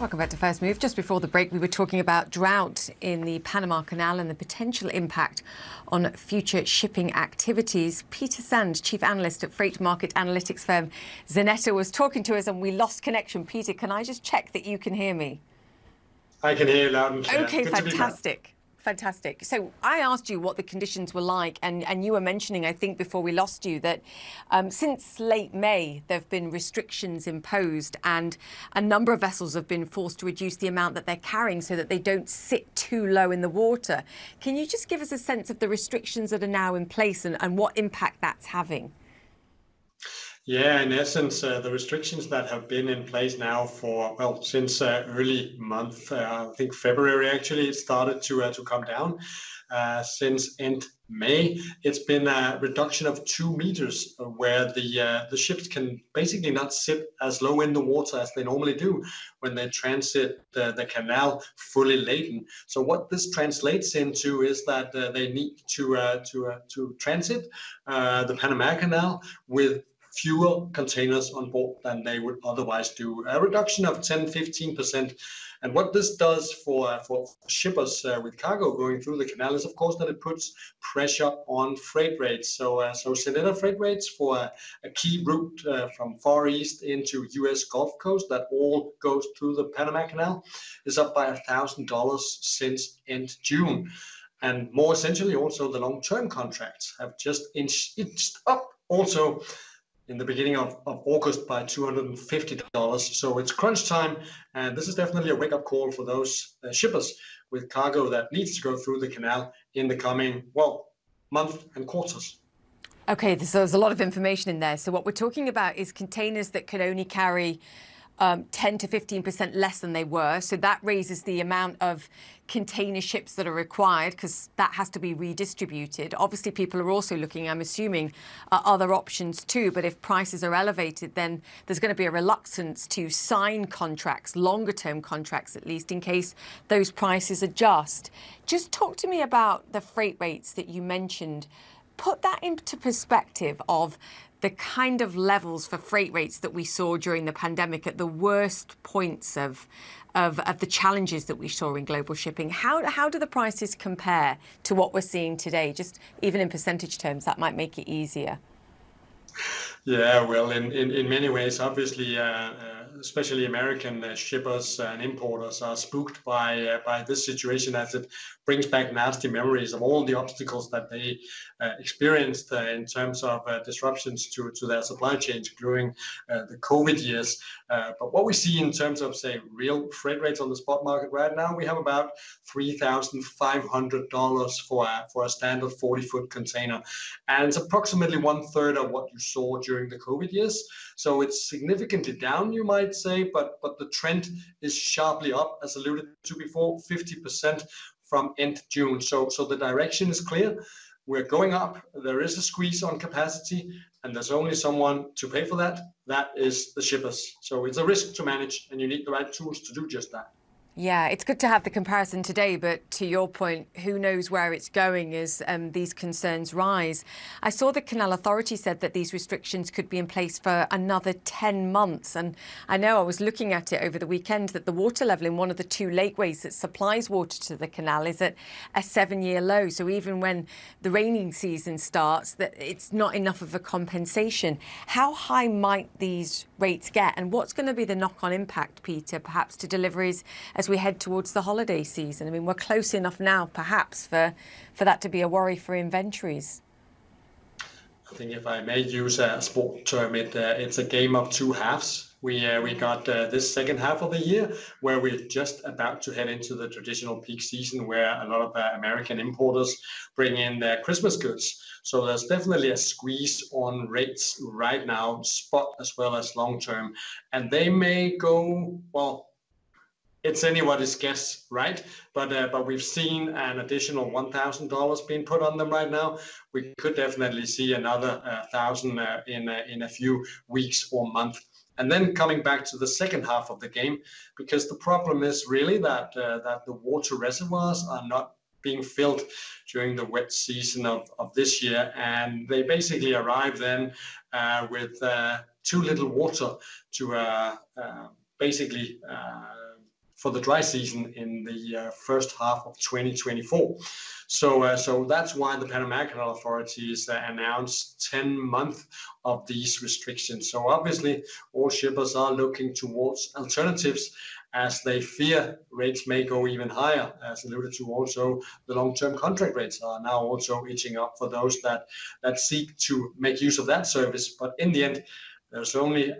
Welcome back to First Move. Just before the break, we were talking about drought in the Panama Canal and the potential impact on future shipping activities. Peter Sand, Chief Analyst at freight market analytics firm Xeneta, was talking to us and we lost connection. Peter, can I just check that you can hear me? I can hear you loud and clear. Okay, fantastic. Fantastic. So I asked you what the conditions were like, and you were mentioning, I think, before we lost you, that since late May, there have been restrictions imposed and a number of vessels have been forced to reduce the amount that they're carrying so that they don't sit too low in the water. Can you just give us a sense of the restrictions that are now in place and what impact that's having? Yeah, in essence, the restrictions that have been in place now for, well, since early month, I think February actually, it started to come down. Since end May, it's been a reduction of 2 meters where the ships can basically not sit as low in the water as they normally do when they transit the canal fully laden. So what this translates into is that they need to transit the Panama Canal with fewer containers on board than they would otherwise do, a reduction of 10-15%. And what this does for shippers with cargo going through the canal is, of course, that it puts pressure on freight rates. So Xeneta freight rates for a key route from Far East into U.S. Gulf Coast that all goes through the Panama Canal is up by $1,000 since end June. And more essentially, also the long-term contracts have just inched up also in the beginning of August by $250. So it's crunch time, and this is definitely a wake-up call for those shippers with cargo that needs to go through the canal in the coming, well, month and quarters. Okay, so there's a lot of information in there. So what we're talking about is containers that can only carry 10 to 15% less than they were. So that raises the amount of container ships that are required because that has to be redistributed. Obviously, people are also looking, I'm assuming, at other options too. But if prices are elevated, then there's going to be a reluctance to sign contracts, longer term contracts at least, in case those prices adjust. Just talk to me about the freight rates that you mentioned. Put that into perspective of the kind of levels for freight rates that we saw during the pandemic at the worst points of the challenges that we saw in global shipping. How do the prices compare to what we're seeing today? Just even in percentage terms, that might make it easier. Yeah, well, in many ways, obviously, especially American shippers and importers are spooked by this situation as it brings back nasty memories of all the obstacles that they experienced in terms of disruptions to their supply chains during the COVID years. But what we see in terms of, say, real freight rates on the spot market right now, we have about $3,500 for a standard 40-foot container. And it's approximately 1/3 of what you saw during the COVID years. So it's significantly down, you might say, but the trend is sharply up, as alluded to before, 50% from end June. So the direction is clear. We're going up. There is a squeeze on capacity, and there's only someone to pay for that. That is the shippers. So it's a risk to manage, and you need the right tools to do just that. Yeah, it's good to have the comparison today, but to your point, who knows where it's going as these concerns rise. I saw the Canal Authority said that these restrictions could be in place for another 10 months. And I know I was looking at it over the weekend that the water level in one of the 2 lakeways that supplies water to the canal is at a 7-year low. So even when the rainy season starts, that it's not enough of a compensation. How high might these rates get? And what's going to be the knock-on impact, Peter, perhaps to deliveries as we head towards the holiday season? I mean, we're close enough now, perhaps, for that to be a worry for inventories. I think if I may use a sport term, it's a game of 2 halves. We got this second half of the year where we're just about to head into the traditional peak season where a lot of American importers bring in their Christmas goods. So there's definitely a squeeze on rates right now, spot as well as long term. And they may go, well, it's anybody's guess, right? But we've seen an additional $1,000 being put on them right now. We could definitely see another $1,000 in a few weeks or month. And then coming back to the second half of the game, because the problem is really that the water reservoirs are not being filled during the wet season of this year, and they basically arrive then with too little water to basically for the dry season in the first half of 2024. So that's why the Panama Canal authorities announced 10 months of these restrictions. So obviously, all shippers are looking towards alternatives as they fear rates may go even higher. As alluded to, also the long-term contract rates are now also itching up for those that seek to make use of that service. But in the end, there's only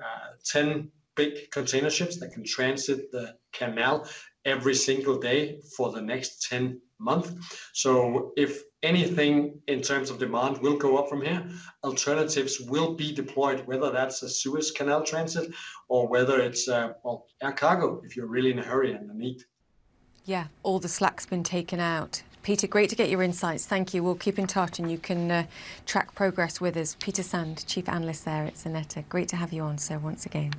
10 big container ships that can transit the canal every single day for the next 10 months. So if anything in terms of demand will go up from here, alternatives will be deployed, whether that's a Suez Canal transit or whether it's air cargo if you're really in a hurry and a need. Yeah, all the slack's been taken out. Peter, great to get your insights. Thank you. We'll keep in touch and you can track progress with us. Peter Sand, Chief Analyst there at Xeneta. Great to have you on, sir, once again.